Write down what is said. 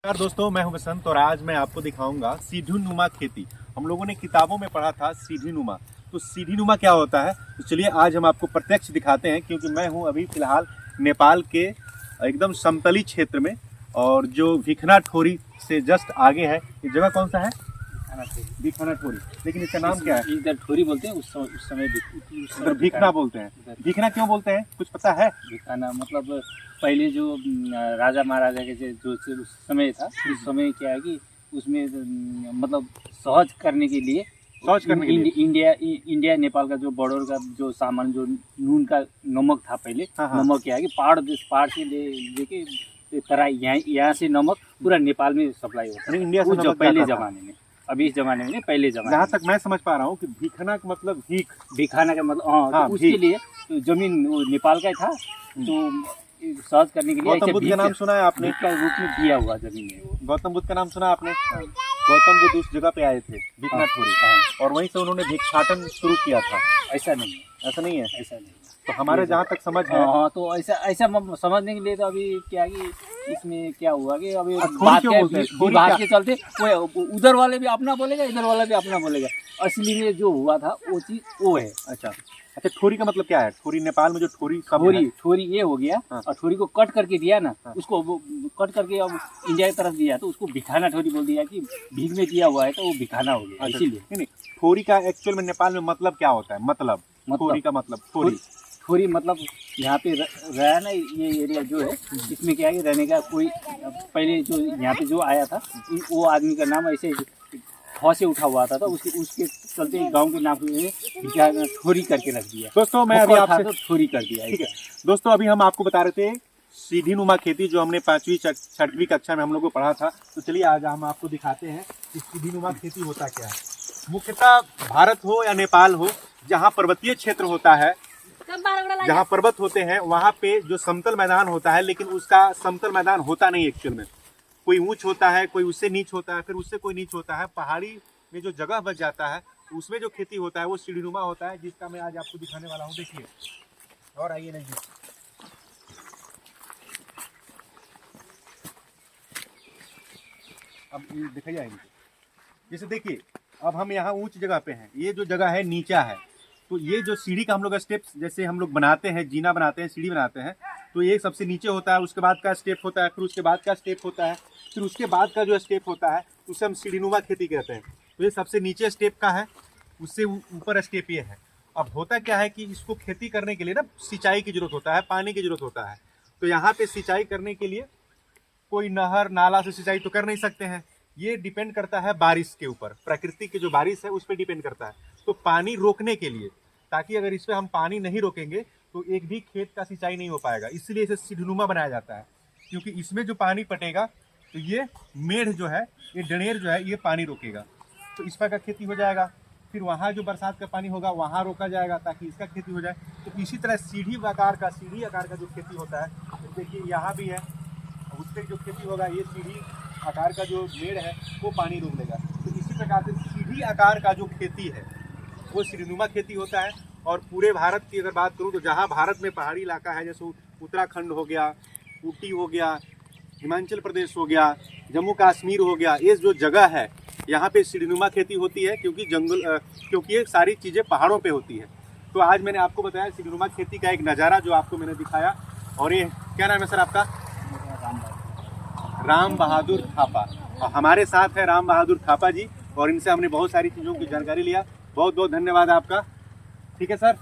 नमस्कार दोस्तों, मैं हूं बसंत और आज मैं आपको दिखाऊंगा सीढ़ी नुमा खेती। हम लोगों ने किताबों में पढ़ा था सीढ़ी नुमा, तो सीढ़ी नुमा क्या होता है तो चलिए आज हम आपको प्रत्यक्ष दिखाते हैं। क्योंकि मैं हूं अभी फिलहाल नेपाल के एकदम समतली क्षेत्र में, और जो भिखना ठोरी से जस्ट आगे है। ये जगह कौन सा है? भिखना ठोरी। लेकिन इसका नाम क्या है? इधर ठोरी बोलते हैं, उस समय उधर भिखना बोलते हैं। भिखना क्यों बोलते हैं, कुछ पता है? भिखाना मतलब पहले जो राजा महाराजा के जो उस समय था, उस समय क्या है कि उसमें मतलब सहज करने के लिए इंडिया नेपाल का जो बॉर्डर का जो सामान, जो नून का नमक था पहले, नमक क्या है कि पहाड़ से लेके तरह यहाँ से नमक पूरा नेपाल में सप्लाई होता है इंडिया से पहले जमाने में। अभी इस जमाने में पहले जमाने, जहाँ तक मैं समझ पा रहा हूँ कि भिखना का मतलब भिखाना का मतलब तो उसके लिए तो जमीन वो नेपाल का था, तो सर्च करने के लिए गौतम बुद्ध का नाम सुना है आपने? का रूप में दिया हुआ जमीन है। गौतम बुद्ध का नाम सुना आपने? गौतम बुद्ध उस जगह पे आए थे भिखना ठोरी, और वहीं से उन्होंने भिक्षाटन शुरू किया था। ऐसा नहीं है, ऐसा नहीं है? ऐसा नहीं। तो हमारे जहाँ तक समझ है, तो ऐसा समझने के लिए तो अभी क्या कि इसमें क्या हुआ कि अभी बात के चलते उधर वाले भी अपना बोलेगा, इधर वाला भी अपना बोलेगा। असली में जो हुआ था वो चीज वो है। अच्छा, ठोरी का मतलब क्या है? ठोरी नेपाल में जो ठोरी ये हो गया। और ठोरी को कट करके दिया ना, उसको कट करके अब इंडिया की तरफ दिया तो उसको भिखाना ठोरी बोल दिया कि भीख में दिया हुआ है तो वो भिखाना हो गया। इसीलिए नहीं, ठोरी का एक्चुअल में नेपाल में मतलब क्या होता है? मतलब ठोरी का मतलब ठोरी मतलब यहाँ पे रहा ना, ये एरिया जो है इसमें क्या है कि रहने का कोई पहले जो यहाँ पे जो आया था वो आदमी का नाम ऐसे हाँ से उठा हुआ था, तो उसके चलते गांव के नाम में ठोरी करके रख दिया। दोस्तों मैं अभी आपसे ठोरी कर दिया। ठीक है दोस्तों, अभी हम आपको बता रहे थे सीढ़ी नुमा खेती, जो हमने 5वीं 6वीं कक्षा में हम लोग को पढ़ा था। तो चलिए आज हम आपको दिखाते हैं कि सीढ़ी नुमा खेती होता क्या है। मुख्यतः भारत हो या नेपाल हो, जहाँ पर्वतीय क्षेत्र होता है, जहाँ पर्वत होते हैं, वहाँ पे जो समतल मैदान होता है, लेकिन उसका समतल मैदान होता नहीं एक्चुअल में। कोई ऊंच होता है, कोई उससे नीच होता है, फिर उससे कोई नीच होता है। पहाड़ी में जो जगह बच जाता है उसमें जो खेती होता है वो सीढ़ीनुमा होता है, जिसका मैं आज आपको दिखाने वाला हूँ। देखिए और आइए नहीं, अब दिखाई जाएगी। जैसे देखिए, अब हम यहाँ ऊंच जगह पे हैं, ये जो जगह है नीचा है, तो ये जो सीढ़ी का हम लोग स्टेप्स जैसे हम लोग बनाते हैं, जीना बनाते हैं, सीढ़ी बनाते हैं, तो ये सबसे नीचे होता है, उसके बाद का स्टेप होता है, फिर उसके बाद का स्टेप होता है, फिर उसके बाद का जो स्टेप होता है उसे हम सीढ़ीनुमा खेती कहते हैं। तो ये सबसे नीचे स्टेप का है, उससे ऊपर स्टेप ये है। अब होता क्या है कि इसको खेती करने के लिए ना सिंचाई की जरूरत होता है, पानी की जरूरत होता है। तो यहाँ पे सिंचाई करने के लिए कोई नहर नाला से सिंचाई तो कर नहीं सकते हैं, ये डिपेंड करता है बारिश के ऊपर। प्रकृति की जो बारिश है उस पर डिपेंड करता है। तो पानी रोकने के लिए, ताकि अगर इस पर हम पानी नहीं रोकेंगे तो एक भी खेत का सिंचाई नहीं हो पाएगा, इसलिए इसे सीढ़ीनुमा बनाया जाता है। क्योंकि इसमें जो पानी पटेगा तो ये मेढ़ जो है, ये डनेर जो है, ये पानी रोकेगा, तो इस पर का खेती हो जाएगा। फिर वहाँ जो बरसात का पानी होगा वहाँ रोका जाएगा ताकि इसका खेती हो जाए। तो इसी तरह सीढ़ी आकार का जो खेती होता है, तो देखिए यहाँ भी है, उस पर जो खेती होगा ये सीढ़ी आकार का जो मेढ़ है वो पानी रोक लेगा। तो इसी प्रकार से सीढ़ी आकार का जो खेती है वो सीढ़ीनुमा खेती होता है। और पूरे भारत की अगर बात करूं तो जहां भारत में पहाड़ी इलाका है, जैसे उत्तराखंड हो गया, ऊटी हो गया, हिमाचल प्रदेश हो गया, जम्मू कश्मीर हो गया, ये जो जगह है यहाँ पे सीढ़ीनुमा खेती होती है। क्योंकि ये सारी चीज़ें पहाड़ों पे होती है। तो आज मैंने आपको बताया सीढ़ीनुमा खेती का एक नज़ारा जो आपको मैंने दिखाया। और ये क्या नाम है सर आपका? राम बहादुर थापा। और हमारे साथ है राम बहादुर थापा जी, और इनसे हमने बहुत सारी चीज़ों की जानकारी लिया। बहुत बहुत धन्यवाद आपका। ठीक है सर।